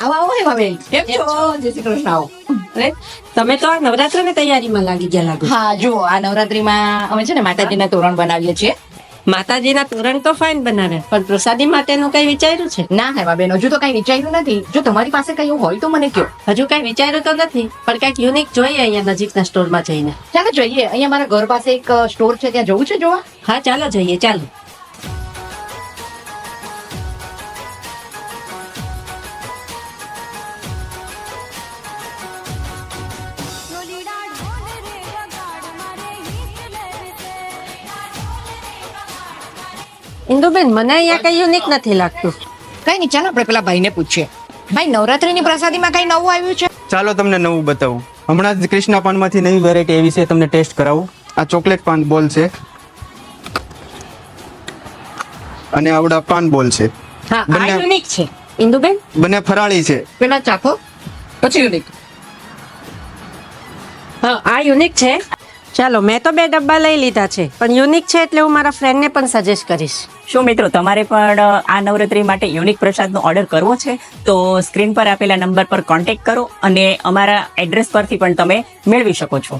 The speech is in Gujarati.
આવો આવો હેમાબેન, કેમ છો? જય શ્રી કૃષ્ણ. આવો. અરે, તમે તો આ નવરાત્રની તૈયારીમાં લાગી ગયા લાગો. હા જુઓ, આ નવરાત્રીમાં અમે છે ને માતાજીના તોરણ બનાવીએ છીએ. માતાજીના તોરણ તો ફાઇન બનાવે, પણ પ્રસાદી માટેનું કઈ વિચાર્યું છે? ના હેમાબેન, હજુ તો કઈ વિચાર્યું નથી. જો તમારી પાસે કઈ એવું હોય તો મને કહો. હજુ કઈ વિચાર્યું તો નથી, પણ કઈક યુનિક જોઈએ અહીંયા નજીકના સ્ટોરમાં જઈને. ચાલો જોઈએ. અહીંયા મારા ઘર પાસે એક સ્ટોર છે, ત્યાં જવું છે જોવા. હા ચાલો જઈએ, ચાલો. ઇન્દુબેન, મને અહીંયા કઈ યુનિક નથી લાગતું. કઈ નહીં, ચાલો આપણે પેલા ભાઈને પૂછીએ. ભાઈ, નવરાત્રીની પ્રસાદીમાં કઈ નવું આવ્યું છે? ચાલો તમને નવું બતાવું. હમણાં જ કૃષ્ણા પાનમાંથી નવી વેરાયટી એવી છે, તમને ટેસ્ટ કરાવું. આ ચોકલેટ પાન બોલ છે અને આવડા પાન બોલ છે. હા, આ બંને- યુનિક છે. ઇન્દુબેન, બંને ફરાળી છે. પેલા ચાખો, પછી યુનિક. હા આ યુનિક છે. ચાલો, મેં તો 2 ડબ્બા લઈ લીધા છે, પણ યુનિક છે એટલે હું મારા ફ્રેન્ડને પણ સજેસ્ટ કરીશ. શું મિત્રો, તમારે પણ આ નવરાત્રી માટે યુનિક પ્રસાદનો ઓર્ડર કરવો છે તો સ્ક્રીન પર આપેલા નંબર પર કોન્ટેક્ટ કરો અને અમારા એડ્રેસ પરથી પણ તમે મેળવી શકો છો.